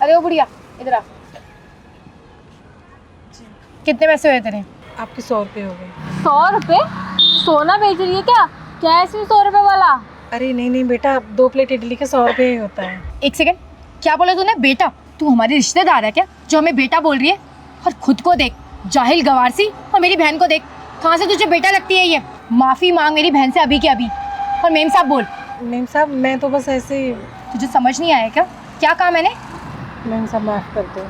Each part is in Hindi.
अरे ओ बुढ़िया इधर आ। कितने पैसे हुए तेरे? आपके 100 रुपये हो गए। 100 रुपये? सोना बेच रही है क्या? क्या है इसमें 100 रुपये वाला? अरे नहीं नहीं बेटा, 2 प्लेट इडली के 100 रुपये ही होता है। एक सेकंड, क्या बोला तूने? बेटा? तू हमारी रिश्तेदार है क्या जो हमें बेटा बोल रही है? और खुद को देख, जाहिल गवार सी, और मेरी बहन को देख, कहाँ से तुझे बेटा लगती है ये? माफ़ी मांग मेरी बहन से अभी के अभी। और मेम साहब बोल। मेम साहब मैं तो बस ऐसे ही। तुझे समझ नहीं आया क्या? क्या कहा मैंने? मेम साहब माफ़ कर दो।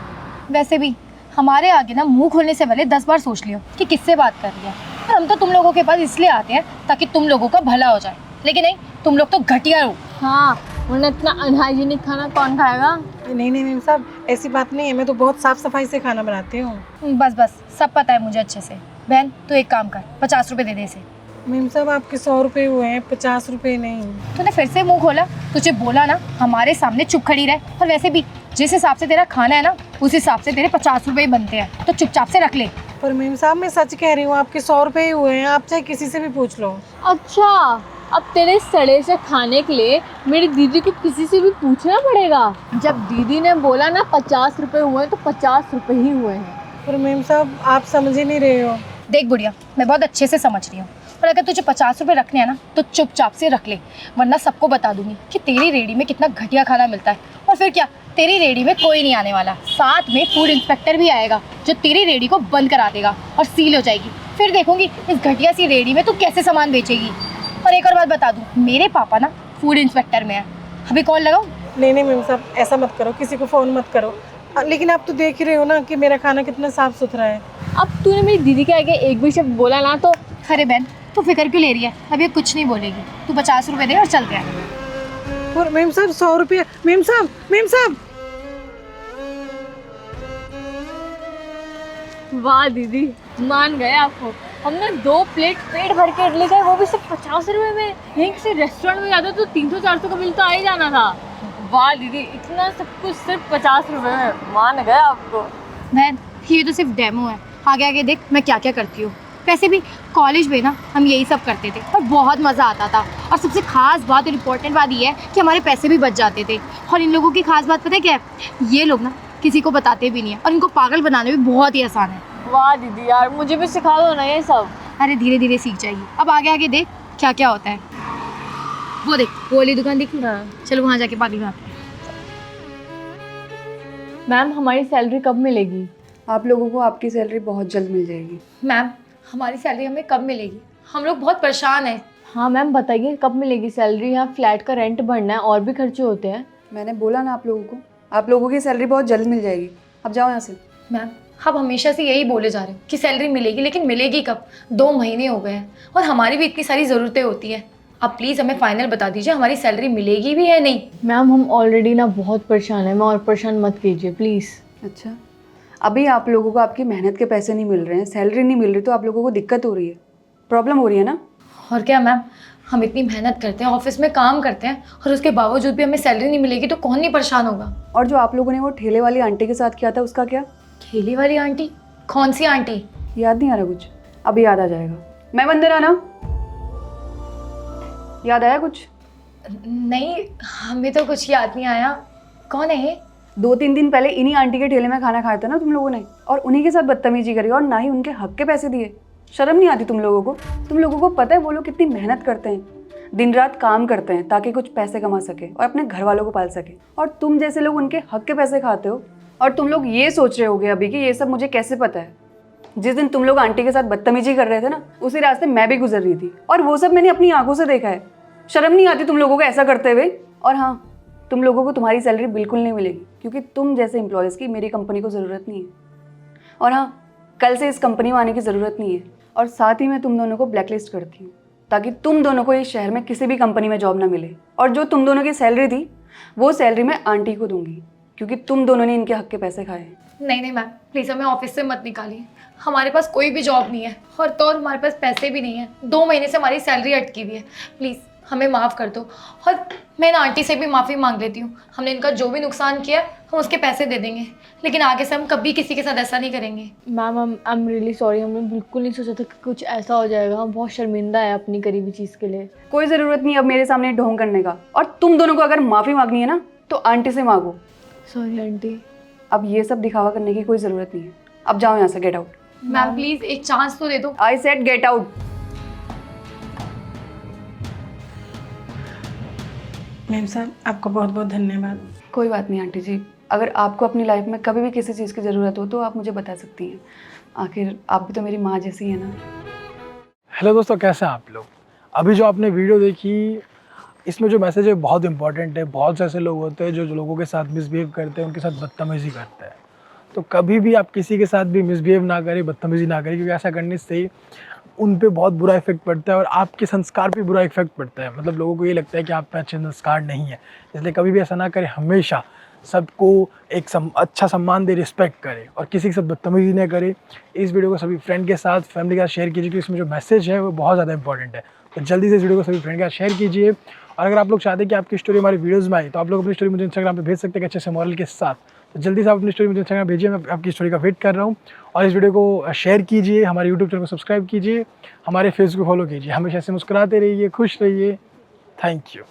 वैसे भी हमारे आगे ना मुंह खोलने से पहले 10 बार सोच लियो कि किससे बात कर रही है। और हम तो तुम लोगों के पास इसलिए आते हैं ताकि तुम लोगों का भला हो जाए, लेकिन नहीं, तुम लोग तो घटिया हो। हाँ, वरना इतना अनहाइजीनिक खाना कौन खाएगा? नहीं नहीं मेम साहब, ऐसी बात नहीं है, मैं तो बहुत साफ़ सफाई से खाना बनाती हूँ। बस बस, सब पता है मुझे अच्छे से। बहन तू एक काम कर, 50 रुपये दे दे इसे। मेम साहब आपके 100 रुपये हुए हैं, 50 रुपये नहीं। तूने फिर से मुंह खोला? तुझे बोला ना हमारे सामने चुप खड़ी रहे। और वैसे भी जिस हिसाब से तेरा खाना है ना, उस हिसाब से तेरे 50 रुपये ही बनते हैं, तो चुपचाप से रख ले। पर मेम साहब मैं सच कह रही हूँ, आपके 100 रुपये ही हुए हैं, आप चाहे किसी से भी पूछ लो। अच्छा, अब तेरे सड़े से खाने के लिए मेरी दीदी को किसी से भी पूछना पड़ेगा? जब दीदी ने बोला ना 50 रुपये हुए तो 50 रुपये ही हुए हैं। पर मेम साहब आप समझ ही नहीं रहे हो। देख बुढ़िया, मैं बहुत अच्छे से समझ रही हूँ, पर अगर तुझे 50 रुपये रखने हैं ना तो चुपचाप से रख ले, वरना सबको बता दूंगी कि तेरी रेडी में कितना घटिया खाना मिलता है। और फिर क्या, तेरी रेडी में कोई नहीं आने वाला, साथ में फूड इंस्पेक्टर भी आएगा जो तेरी रेडी को बंद करा देगा और सील हो जाएगी। फिर देखूंगी इस घटिया सी रेडी में तू कैसे सामान बेचेगी। और एक और बात बता दूँ, मेरे पापा ना फूड इंस्पेक्टर में है। अभी कॉल लगाऊँ? नहीं नहीं मेम साहब ऐसा मत करो, किसी को फ़ोन मत करो। लेकिन आप तो देख ही रहे हो ना कि मेरा खाना कितना साफ़ सुथरा है। अब तूने मेरी दीदी के आगे एक भी शब्द बोला ना तो। अरे बहन तू फिक्र क्यों ले रही है? अब ये कुछ नहीं बोलेगी। तू 50 रुपये दे और चल गया। और मेम साहब 100 रुपये। मेम साहब, मेम साहब। वाह दीदी, मान गए आपको। हमने 2 प्लेट पेट भर के इडली खाई, वो भी सिर्फ 50 रुपये में। यहीं किसी रेस्टोरेंट में जाते तो 300-400 का बिल तो आ ही जाना था। वाह दीदी, इतना सब कुछ सिर्फ 50 रुपये में। मान गए आपको। बहन ये तो सिर्फ डेमो है, आगे आगे देख मैं क्या क्या करती हूँ। वैसे भी कॉलेज में ना हम यही सब करते थे और बहुत मज़ा आता था। और सबसे खास बात और इम्पोर्टेंट बात ये है कि हमारे पैसे भी बच जाते थे। और इन लोगों की खास बात पता है क्या है? ये लोग ना किसी को बताते भी नहीं है और इनको पागल बनाने भी बहुत ही आसान है। वाह दीदी यार, मुझे भी सिखा दो ना ये सब। अरे धीरे धीरे सीख जाएगी। अब आगे आगे देख क्या क्या होता है। वो देख, वो वाली दुकान दिख रही है? चलो वहाँ जाके पागल बनाते हैं। मैम हमारी सैलरी कब मिलेगी? आप लोगों को आपकी सैलरी बहुत जल्द मिल जाएगी। मैम हमारी सैलरी हमें कब मिलेगी? हम लोग बहुत परेशान हैं। हाँ मैम बताइए कब मिलेगी सैलरी? यहाँ फ्लैट का रेंट भरना है और भी खर्चे होते हैं। मैंने बोला ना आप लोगों की सैलरी बहुत जल्द मिल जाएगी। अब जाओ यहाँ से। मैम आप हमेशा से यही बोले जा रहे हो कि सैलरी मिलेगी, लेकिन मिलेगी कब? 2 महीने हो गए हैं और हमारी भी इतनी सारी ज़रूरतें होती हैं। आप प्लीज़ हमें फाइनल बता दीजिए हमारी सैलरी मिलेगी भी है नहीं। मैम हम ऑलरेडी ना बहुत परेशान है, मैं और परेशान मत कीजिए प्लीज़। अच्छा, अभी आप लोगों को आपकी मेहनत के पैसे नहीं मिल रहे हैं, सैलरी नहीं मिल रही, तो आप लोगों को दिक्कत हो रही है, प्रॉब्लम हो रही है ना? और क्या मैम, हम इतनी मेहनत करते हैं, ऑफिस में काम करते हैं और उसके बावजूद भी हमें सैलरी नहीं मिलेगी तो कौन नहीं परेशान होगा। और जो आप लोगों ने वो ठेले वाली आंटी के साथ किया था उसका क्या? ठेली वाली आंटी? कौन सी आंटी? याद नहीं आ रहा कुछ? अभी याद आ जाएगा। मैं मंदिर आना, याद आया कुछ? नहीं हमें तो कुछ याद नहीं आया। कौन है ये? 2-3 दिन पहले इन्हीं आंटी के ठेले में खाना खाया था ना तुम लोगों ने, और उन्हीं के साथ बदतमीजी करी और ना ही उनके हक के पैसे दिए। शर्म नहीं आती तुम लोगों को? तुम लोगों को पता है वो लोग कितनी मेहनत करते हैं, दिन रात काम करते हैं ताकि कुछ पैसे कमा सके और अपने घर वालों को पाल सके, और तुम जैसे लोग उनके हक के पैसे खाते हो। और तुम लोग ये सोच रहे होगे अभी कि ये सब मुझे कैसे पता है। जिस दिन तुम लोग आंटी के साथ बदतमीजी कर रहे थे ना, उसी रास्ते मैं भी गुजर रही थी और वो सब मैंने अपनी आंखों से देखा है। शर्म नहीं आती तुम लोगों को ऐसा करते हुए? और हाँ, तुम लोगों को तुम्हारी सैलरी बिल्कुल नहीं मिलेगी क्योंकि तुम जैसे एम्प्लॉयज़ की मेरी कंपनी को ज़रूरत नहीं है। और हाँ, कल से इस कंपनी में आने की ज़रूरत नहीं है। और साथ ही मैं तुम दोनों को ब्लैकलिस्ट करती हूँ ताकि तुम दोनों को इस शहर में किसी भी कंपनी में जॉब ना मिले। और जो तुम दोनों की सैलरी थी वो सैलरी मैं आंटी को दूंगी क्योंकि तुम दोनों ने इनके हक के पैसे खाए हैं। नहीं नहीं मैम प्लीज़ हमें ऑफिस से मत निकालिए। हमारे पास कोई भी जॉब नहीं है और तो और हमारे पास पैसे भी नहीं है। 2 महीने से हमारी सैलरी अटकी हुई है। प्लीज़ हमें माफ़ कर दो। और मैं ना आंटी से भी माफ़ी मांग लेती हूँ। हमने इनका जो भी नुकसान किया हम उसके पैसे दे देंगे, लेकिन आगे से हम कभी किसी के साथ ऐसा नहीं करेंगे। Ma'am I am really sorry, हमने बिल्कुल नहीं सोचा था कि कुछ ऐसा हो जाएगा। हम बहुत शर्मिंदा है अपनी करी हुई चीज़ के लिए। कोई ज़रूरत नहीं अब मेरे सामने ढोंग करने का। और तुम दोनों को अगर माफ़ी मांगनी है ना तो आंटी से मांगो। Sorry aunty. अब ये सब दिखावा करने की कोई ज़रूरत नहीं है। अब जाओ यहाँ से, गेट आउट। मैम प्लीज़ एक चांस तो दे दो। I said get out. Ma'am साहब आपका बहुत बहुत धन्यवाद। कोई बात नहीं आंटी जी, अगर आपको अपनी लाइफ में कभी भी किसी चीज़ की ज़रूरत हो तो आप मुझे बता सकती हैं। आखिर आप भी तो मेरी माँ जैसी है ना। हेलो दोस्तों, कैसे हैं आप लोग? अभी जो आपने वीडियो देखी, इसमें जो मैसेज है बहुत इंपॉर्टेंट है। बहुत से ऐसे लोग होते हैं जो लोगों के साथ मिसबिहेव करते हैं, उनके साथ बदतमीज़ी करते हैं। तो कभी भी आप किसी के साथ भी मिसबिहेव ना करें, बदतमीज़ी ना करें, क्योंकि ऐसा करने से उन पे बहुत बुरा इफेक्ट पड़ता है और आपके संस्कार पे बुरा इफेक्ट पड़ता है। मतलब लोगों को ये लगता है कि आप पे अच्छे संस्कार नहीं है, इसलिए कभी भी ऐसा ना करें। हमेशा सबको एक अच्छा सम्मान दे, रिस्पेक्ट करे और किसी के साथ बदतमीज़ी ना करे। इस वीडियो को सभी फ्रेंड के साथ, फैमिली के साथ शेयर कीजिए, क्योंकि इसमें जो मैसेज है वो बहुत ज़्यादा इंपॉर्टेंट है। तो जल्दी से इस वीडियो को सभी फ्रेंड के साथ शेयर कीजिए। और अगर आप लोग चाहते हैं कि आपकी स्टोरी हमारी वीडियोज़ में आए, तो आप लोग अपनी स्टोरी मुझे इंस्टाग्राम पे भेज सकते हैं अच्छे से मॉरल के साथ। तो जल्दी से आप अपनी स्टोरी मुझे इंस्टाग्राम भेजिए, मैं आपकी स्टोरी का वेट कर रहा हूँ। और इस वीडियो को शेयर कीजिए, हमारे यूट्यूब चैनल को सब्सक्राइब कीजिए, हमारे फेसबुक फॉलो कीजिए। हमेशा ऐसे मुस्कुराते रहिए, खुश रहिए। Thank you.